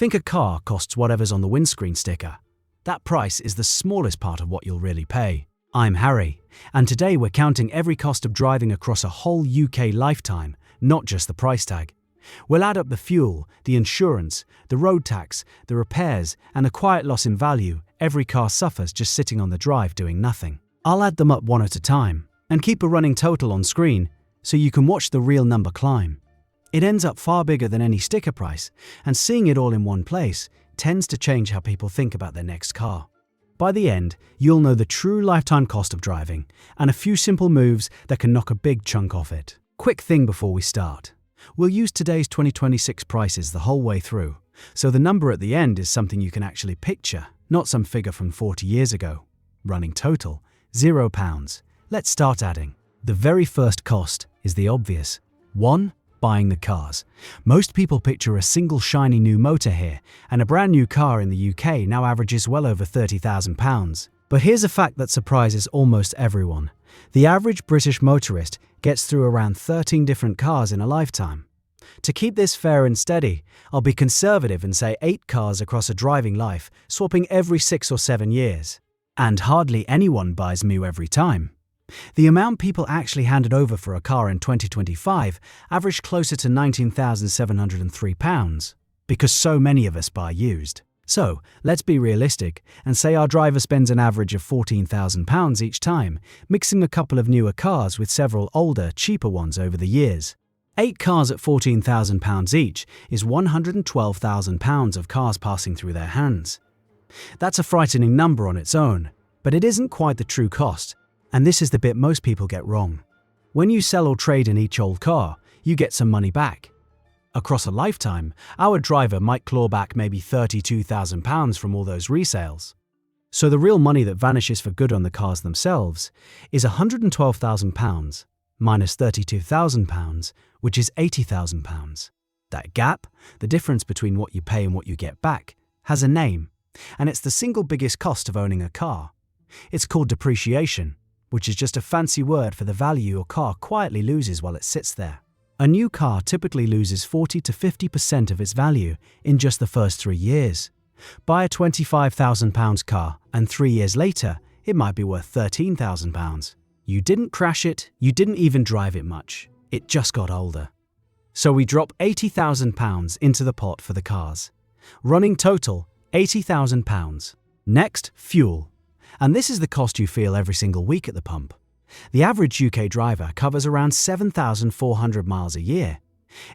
Think a car costs whatever's on the windscreen sticker. That price is the smallest part of what you'll really pay. I'm Harry, and today we're counting every cost of driving across a whole UK lifetime, not just the price tag. We'll add up the fuel, the insurance, the road tax, the repairs, and the quiet loss in value every car suffers just sitting on the drive doing nothing. I'll add them up one at a time, and keep a running total on screen so you can watch the real number climb. It ends up far bigger than any sticker price, and seeing it all in one place tends to change how people think about their next car. By the end, you'll know the true lifetime cost of driving and a few simple moves that can knock a big chunk off it. Quick thing before we start. We'll use today's 2026 prices the whole way through, so the number at the end is something you can actually picture, not some figure from 40 years ago. Running total, £0. Let's start adding. The very first cost is the obvious. 1. Buying the cars. Most people picture a single shiny new motor here, and a brand new car in the UK now averages well over £30,000. But here's a fact that surprises almost everyone. The average British motorist gets through around 13 different cars in a lifetime. To keep this fair and steady, I'll be conservative and say 8 cars across a driving life, swapping every 6 or 7 years. And hardly anyone buys new every time. The amount people actually handed over for a car in 2025 averaged closer to £19,703, because so many of us buy used. So, let's be realistic and say our driver spends an average of £14,000 each time, mixing a couple of newer cars with several older, cheaper ones over the years. 8 cars at £14,000 each is £112,000 of cars passing through their hands. That's a frightening number on its own, but it isn't quite the true cost. And this is the bit most people get wrong. When you sell or trade in each old car, you get some money back. Across a lifetime, our driver might claw back maybe £32,000 from all those resales. So the real money that vanishes for good on the cars themselves is £112,000 minus £32,000, which is £80,000. That gap, the difference between what you pay and what you get back, has a name, and it's the single biggest cost of owning a car. It's called depreciation, which is just a fancy word for the value your car quietly loses while it sits there. A new car typically loses 40 to 50% of its value in just the first 3 years. Buy a £25,000 car, and 3 years later, it might be worth £13,000. You didn't crash it, you didn't even drive it much. It just got older. So we drop £80,000 into the pot for the cars. Running total, £80,000. Next, fuel. And this is the cost you feel every single week at the pump. The average UK driver covers around 7,400 miles a year.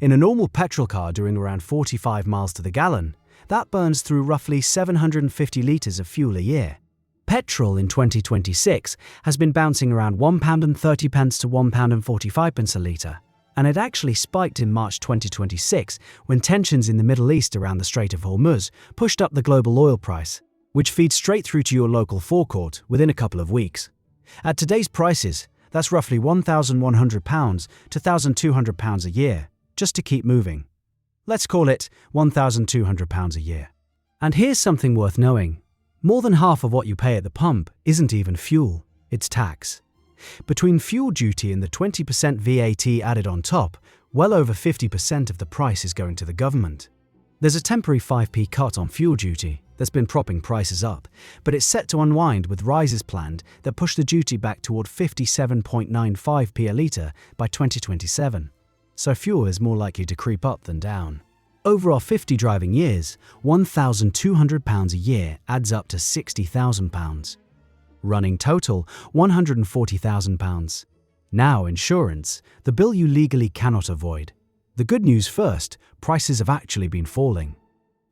In a normal petrol car doing around 45 miles to the gallon, that burns through roughly 750 litres of fuel a year. Petrol in 2026 has been bouncing around £1.30 to £1.45 a litre, and it actually spiked in March 2026 when tensions in the Middle East around the Strait of Hormuz pushed up the global oil price, which feeds straight through to your local forecourt within a couple of weeks. At today's prices, that's roughly £1,100 to £1,200 a year, just to keep moving. Let's call it £1,200 a year. And here's something worth knowing. More than half of what you pay at the pump isn't even fuel, it's tax. Between fuel duty and the 20% VAT added on top, well over 50% of the price is going to the government. There's a temporary 5p cut on fuel duty that's been propping prices up, but it's set to unwind with rises planned that push the duty back toward 57.95p a litre by 2027. So fuel is more likely to creep up than down. Over our 50 driving years, £1,200 a year adds up to £60,000. Running total, £140,000. Now insurance, the bill you legally cannot avoid. The good news first, prices have actually been falling.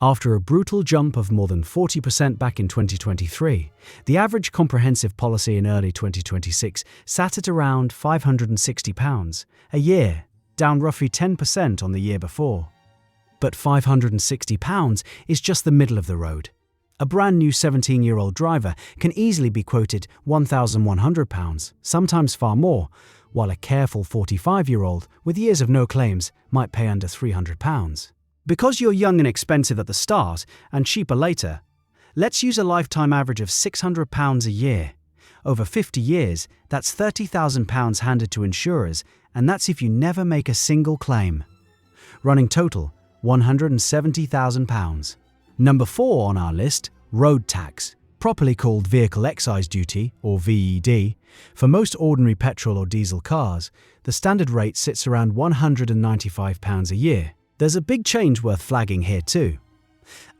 After a brutal jump of more than 40% back in 2023, the average comprehensive policy in early 2026 sat at around £560 a year, down roughly 10% on the year before. But £560 is just the middle of the road. A brand new 17-year-old driver can easily be quoted £1,100, sometimes far more, while a careful 45-year-old with years of no claims might pay under £300. Because you're young and expensive at the start and cheaper later, let's use a lifetime average of £600 a year. Over 50 years, that's £30,000 handed to insurers, and that's if you never make a single claim. Running total, £170,000. Number 4 on our list, road tax, properly called Vehicle Excise Duty, or VED. For most ordinary petrol or diesel cars, the standard rate sits around £195 a year. There's a big change worth flagging here too.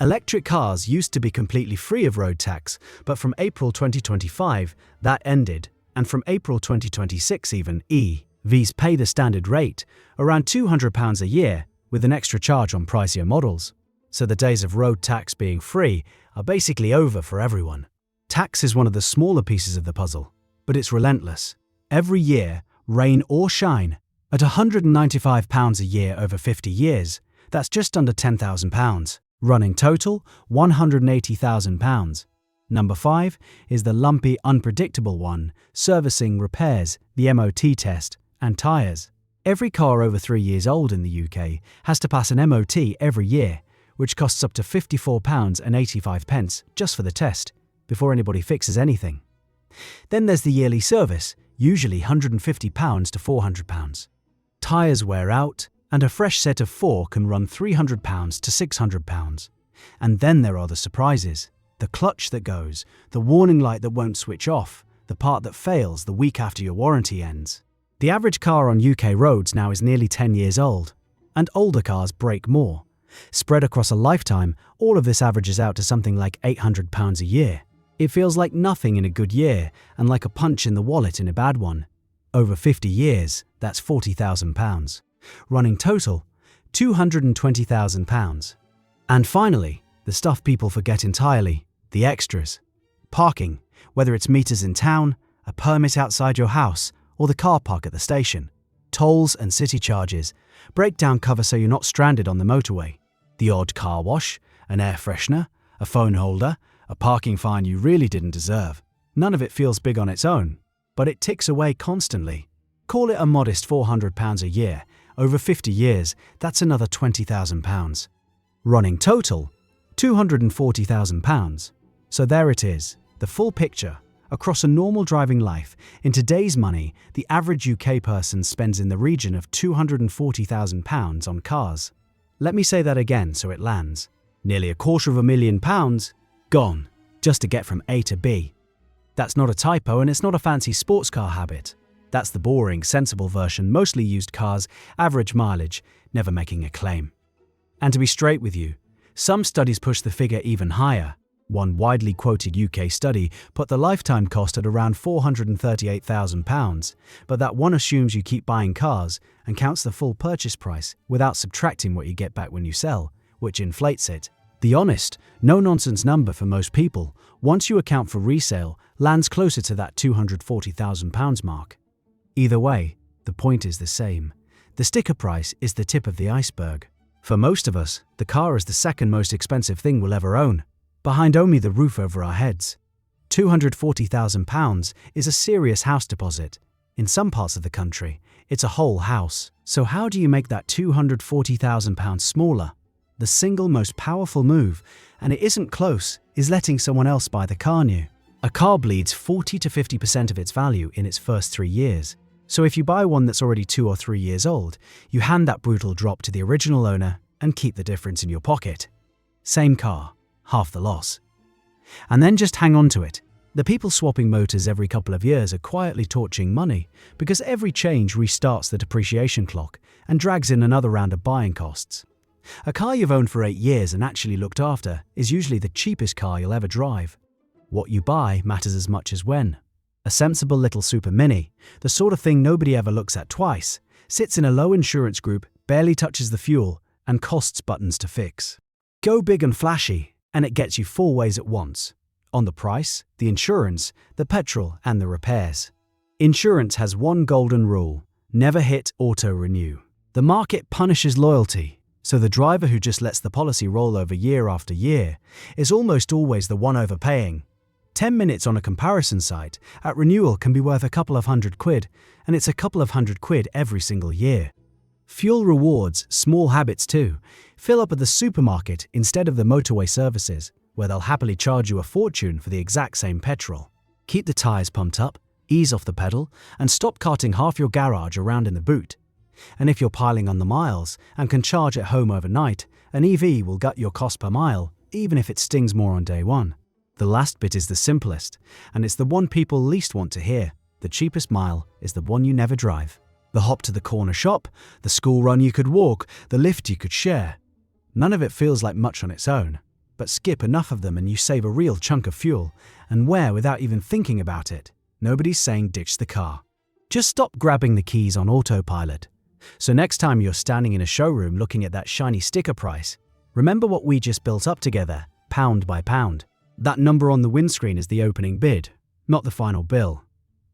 Electric cars used to be completely free of road tax, but from April 2025, that ended, and from April 2026 even, EVs pay the standard rate, around £200 a year, with an extra charge on pricier models. So the days of road tax being free are basically over for everyone. Tax is one of the smaller pieces of the puzzle, but it's relentless. Every year, rain or shine, at £195 a year over 50 years, that's just under £10,000. Running total, £180,000. Number 5 is the lumpy, unpredictable one, servicing, repairs, the MOT test, and tyres. Every car over 3 years old in the UK has to pass an MOT every year, which costs up to £54.85 just for the test, before anybody fixes anything. Then there's the yearly service, usually £150 to £400. Tyres wear out, and a fresh set of 4 can run £300 to £600. And then there are the surprises. The clutch that goes, the warning light that won't switch off, the part that fails the week after your warranty ends. The average car on UK roads now is nearly 10 years old, and older cars break more. Spread across a lifetime, all of this averages out to something like £800 a year. It feels like nothing in a good year and like a punch in the wallet in a bad one. Over 50 years, that's £40,000. Running total, £220,000. And finally, the stuff people forget entirely, the extras. Parking, whether it's meters in town, a permit outside your house, or the car park at the station. Tolls and city charges, breakdown cover so you're not stranded on the motorway. The odd car wash, an air freshener, a phone holder, a parking fine you really didn't deserve. None of it feels big on its own, but it ticks away constantly. Call it a modest £400 a year. Over 50 years, that's another £20,000. Running total, £240,000. So there it is, the full picture. Across a normal driving life, in today's money, the average UK person spends in the region of £240,000 on cars. Let me say that again so it lands. Nearly £250,000 gone, just to get from A to B. That's not a typo, and it's not a fancy sports car habit. That's the boring, sensible version, mostly used cars, average mileage, never making a claim. And to be straight with you, some studies push the figure even higher. One widely quoted UK study put the lifetime cost at around £438,000, but that one assumes you keep buying cars and counts the full purchase price without subtracting what you get back when you sell, which inflates it. The honest, no-nonsense number for most people, once you account for resale, lands closer to that £240,000 mark. Either way, the point is the same. The sticker price is the tip of the iceberg. For most of us, the car is the second most expensive thing we'll ever own, behind only the roof over our heads. £240,000 is a serious house deposit. In some parts of the country, it's a whole house. So how do you make that £240,000 smaller? The single most powerful move, and it isn't close, is letting someone else buy the car new. A car bleeds 40 to 50% of its value in its first 3 years. So if you buy one that's already 2 or 3 years old, you hand that brutal drop to the original owner and keep the difference in your pocket. Same car, half the loss. And then just hang on to it. The people swapping motors every couple of years are quietly torching money because every change restarts the depreciation clock and drags in another round of buying costs. A car you've owned for 8 years and actually looked after is usually the cheapest car you'll ever drive. What you buy matters as much as when. A sensible little Super Mini, the sort of thing nobody ever looks at twice, sits in a low insurance group, barely touches the fuel, and costs buttons to fix. Go big and flashy, and it gets you 4 ways at once. On the price, the insurance, the petrol, and the repairs. Insurance has one golden rule: never hit auto-renew. The market punishes loyalty, so the driver who just lets the policy roll over year after year is almost always the one overpaying. 10 minutes on a comparison site at renewal can be worth a couple of £100, and it's a couple of £100 every single year. Fuel rewards, small habits too, fill up at the supermarket instead of the motorway services, where they'll happily charge you a fortune for the exact same petrol. Keep the tyres pumped up, ease off the pedal, and stop carting half your garage around in the boot. And if you're piling on the miles and can charge at home overnight, An EV will gut your cost per mile, even if it stings more on day one. The last bit is the simplest, and it's the one people least want to hear. The cheapest mile is the one you never drive. The hop to the corner shop, the school run you could walk, the lift you could share. None of it feels like much on its own, but skip enough of them and you save a real chunk of fuel, and where without even thinking about it. Nobody's saying ditch the car. Just stop grabbing the keys on autopilot. So next time you're standing in a showroom looking at that shiny sticker price, remember what we just built up together, pound by pound. That number on the windscreen is the opening bid, not the final bill.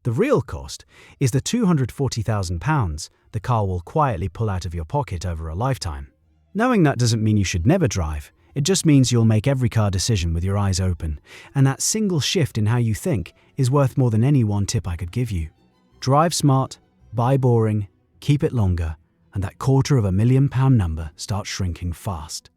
The real cost is the £240,000 the car will quietly pull out of your pocket over a lifetime. Knowing that doesn't mean you should never drive. It just means you'll make every car decision with your eyes open, and that single shift in how you think is worth more than any one tip I could give you. Drive smart, buy boring, keep it longer, and that £250,000 number starts shrinking fast.